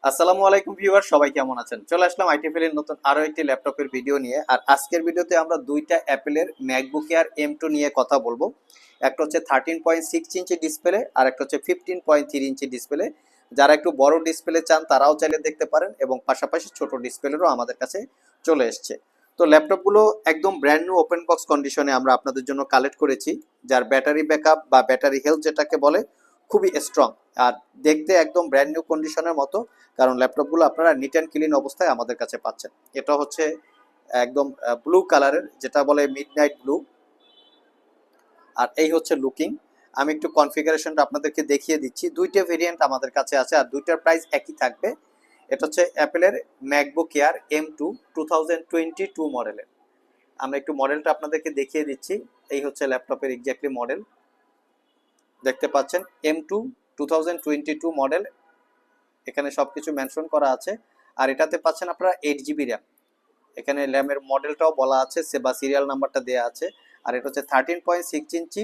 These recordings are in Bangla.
আসসালামু আলাইকুম ভিউয়ার, সবাই কেমন আছেন? চলে আসলাম আইটিফেল এর নতুন আরো একটি ল্যাপটপের ভিডিও নিয়ে। আর আজকের ভিডিওতে আমরা দুইটা অ্যাপেলের ম্যাকবুক এয়ার M2 নিয়ে কথা বলবো। একটা হচ্ছে 13.6 ইঞ্চি ডিসপ্লে আর একটা হচ্ছে 15.3 ইঞ্চি ডিসপ্লে। যারা একটু বড় ডিসপ্লে চান তারাও চাইলে দেখতে পারেন, এবং পাশাপাশি ছোট ডিসপ্লেরও আমাদের কাছে চলে এসছে। তো ল্যাপটপগুলো একদম ব্র্যান্ড নিউ ওপেন বক্স কন্ডিশনে আমরা আপনাদের জন্য কালেক্ট করেছি, যার ব্যাটারি ব্যাকআপ বা ব্যাটারি হেলথ যেটাকে বলে খুবই স্ট্রং। আর দেখতে একদম ব্র্যান্ড নিউ কন্ডিশনের মতো, কারণ ল্যাপটপগুলো আপনারা নিট অ্যান্ড ক্লিন অবস্থায় আমাদের কাছে পাচ্ছেন। এটা হচ্ছে একদম ব্লু কালারের, যেটা বলে মিডনাইট ব্লু। আর এই হচ্ছে লুকিং। আমি একটু কনফিগারেশনটা আপনাদেরকে দেখিয়ে দিচ্ছি। দুইটা ভেরিয়েন্ট আমাদের কাছে আছে আর দুইটার প্রাইস একই থাকবে। এটা হচ্ছে অ্যাপেলের ম্যাকবুক এয়ার M2 2022 মডেলের। আমরা একটু মডেলটা আপনাদেরকে দেখিয়ে দিচ্ছি। এই হচ্ছে ল্যাপটপের এক্স্যাক্টলি মডেল, দেখতে পাচ্ছেন M2 2022 মডেল। এখানে সবকিছু মেনশন করা আছে। আর এটাতে পাচ্ছেন আপনারা 8 GB র্যাম। এখানে র্যামের মডেলটাও বলা আছে, বা সিরিয়াল নাম্বারটা দেওয়া আছে। আর এটা হচ্ছে 13.6 ইঞ্চি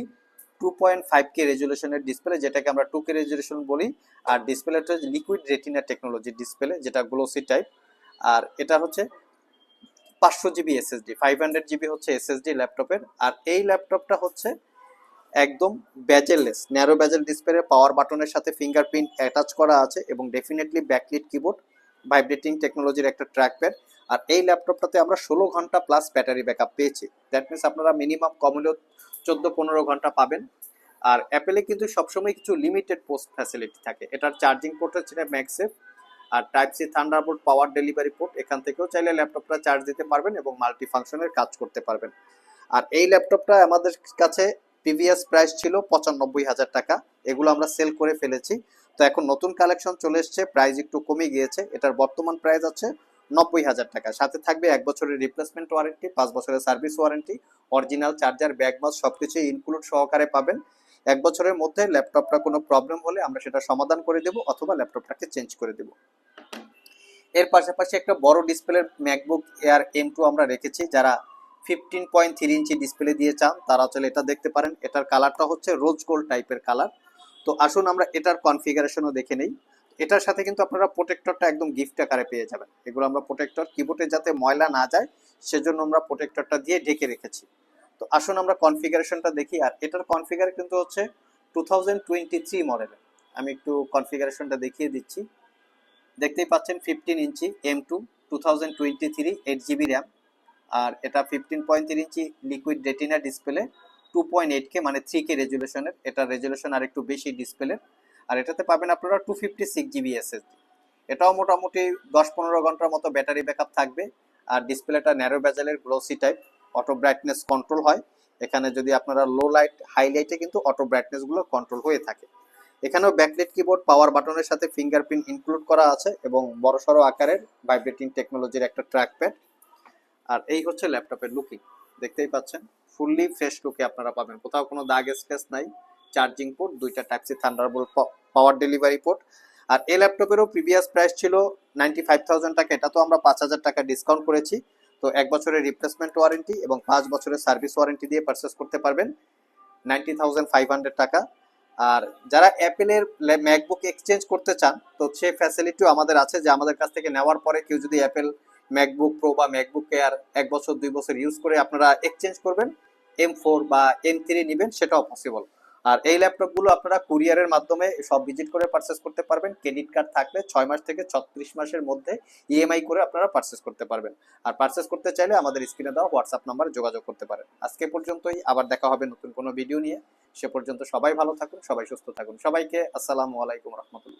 2.5K রেজুলেশনের ডিসপ্লে, যেটাকে আমরা 2K রেজুলেশন বলি। আর ডিসপ্লেটা হচ্ছে লিকুইড রেটিনা টেকনোলজির ডিসপ্লে, যেটা গ্লোসি টাইপ। আর এটা হচ্ছে 500 GB SSD, 500 GB হচ্ছে SSD ল্যাপটপের। আর এই ল্যাপটপটা হচ্ছে একদম বেজেললেস, ন্যারো বেজেল ডিসপ্লে, পাওয়ার বাটনের সাথে ফিঙ্গারপ্রিন্ট অ্যাটাচ করা আছে, এবং ডেফিনেটলি ব্যাকলিট কিবোর্ড, ভাইব্রেটিং টেকনোলজির একটা ট্র্যাকপ্যাড। আর এই ল্যাপটপটাতে আমরা 16 ঘন্টা প্লাস ব্যাটারি ব্যাকআপ পেয়েছি। দ্যাট মিনস আপনারা মিনিমাম কমলেও 14-15 ঘন্টা পাবেন। আর অ্যাপেলে কিন্তু সবসময় কিছু লিমিটেড পোস্ট ফ্যাসিলিটি থাকে। এটার চার্জিং পোর্ট হচ্ছে ম্যাগসেফ। আর type C Thunderbolt power delivery port, এখান থেকেও চাইলে ল্যাপটপটা চার্জ দিতে পারবেন এবং মাল্টি ফাংশনের কাজ করতে পারবেন। আর এই ল্যাপটপটা আমাদের কাছে প্রিভিয়াস প্রাইস ছিল 95,000 টাকা। এগুলো আমরা সেল করে ফেলেছি। তো এখন নতুন কালেকশন চলে এসছে, প্রাইস একটু কমে গিয়েছে। এটার বর্তমান প্রাইস আছে 90,000 টাকা। সাথে থাকবে 1 বছরের রিপ্লেসমেন্ট ওয়ারেন্টি, 5 বছরের service warranty, original charger, bag mouse সবকিছুই ইনক্লুড সহকারে পাবেন। 1 বছরের মধ্যে ল্যাপটপটা কোনো প্রবলেম হলে আমরা সেটা সমাধান করে দেবো, অথবা ল্যাপটপটাকে চেঞ্জ করে দেবো। এর পাশাপাশি একটা বড় ডিসপ্লের ম্যাকবুক এয়ার M2 আমরা রেখেছি। যারা 15.3 ইঞ্চি ডিসপ্লে দিয়ে চান তারা চলে এটা দেখতে পারেন। এটার কালারটা হচ্ছে রোজ গোল্ড টাইপের কালার। তো আসুন আমরা এটার কনফিগারেশনও দেখে নেই। এটার সাথে কিন্তু আপনারা প্রোটেক্টরটা একদম গিফট আকারে পেয়ে যাবেন। এগুলো আমরা প্রোটেক্টর, কিবোর্ডে যাতে ময়লা না যায় সেজন্য আমরা প্রোটেক্টরটা দিয়ে ঢেকে রেখেছি। তো আসুন আমরা কনফিগারেশনটা দেখি। আর এটার কনফিগার কিন্তু হচ্ছে 2023 মডেলের। আমি একটু কনফিগারেশনটা দেখিয়ে দিচ্ছি। দেখতেই পাচ্ছেন 15 ইঞ্চি M2 2023, 8 GB র্যাম। আর এটা 15.3 ইঞ্চি লিকুইড রেটিনা ডিসপ্লে, 2.8K মানে 3K রেজুলেশনের। এটা রেজুলেশন আর একটু বেশি ডিসপ্লে। আর এটাতে পাবেন আপনারা 256 GB SSD। এটাও মোটামুটি 10-15 ঘন্টার মতো ব্যাটারি ব্যাকআপ থাকবে। আর ডিসপ্লেটা ন্যারো বেজেলের, glossy type, auto brightness control হয়। এখানে যদি আপনারা লো লাইট হাই লাইটে কিন্তু অটো ব্রাইটনেসগুলো কন্ট্রোল হয়ে থাকে। এখানেও ব্যাকলাইট কিবোর্ড, পাওয়ার বাটনের সাথে ফিঙ্গারপ্রিন্ট ইনক্লুড করা আছে, এবং বড়সড় আকারের ভাইব্রেটিং টেকনোলজির একটা ট্র্যাকপ্যাড। আর এই হচ্ছে ল্যাপটপের লুকিং, দেখতেই পাচ্ছেন ফুললি ফ্রেশ লুকে আপনারা পাবেন, কোথাও কোনো দাগ স্ক্র্যাচ নাই। চার্জিং পোর্ট, দুইটা type C Thunderbolt power delivery port. আর এই ল্যাপটপেরও প্রিভিয়াস প্রাইস ছিল 95,000 টাকা। এটা তো আমরা 5,000 টাকা ডিসকাউন্ট করেছি। তো 1 বছরের রিপ্লেসমেন্ট ওয়ারেন্টি এবং 5 বছরের সার্ভিস ওয়ারেন্টি দিয়ে পারচেস করতে পারবেন 90,500 টাকা। আর যারা অ্যাপেলের ম্যাকবুক এক্সচেঞ্জ করতে চান, তো সেই ফ্যাসিলিটিও আমাদের আছে, যে আমাদের কাছ থেকে নেওয়ার পরে কেউ যদি অ্যাপেল ম্যাকবুক প্রো বা ম্যাকবুক এয়ার 1 বছর 2 বছর ইউজ করে আপনারা এক্সচেঞ্জ করবেন, M4 বা M3 নেবেন, সেটাও পসিবল। আর এই ল্যাপটপগুলো আপনারা কুরিয়ারের মাধ্যমে সব ভিজিট করে পারচেস করতে পারবেন। ক্রেডিট কার্ড থাকলে 6 মাস থেকে 36 মাসের মধ্যে ইএমআই করে আপনারা পারচেস করতে পারবেন। আর পারচেস করতে চাইলে আমাদের স্ক্রিনে দেওয়া হোয়াটসঅ্যাপ নাম্বারে যোগাযোগ করতে পারেন। আজকে পর্যন্তই, আবার দেখা হবে নতুন কোনো ভিডিও নিয়ে। সে পর্যন্ত সবাই ভালো থাকুন, সবাই সুস্থ থাকুন। সবাইকে আসসালামু আলাইকুম রহমতুল্লাহ।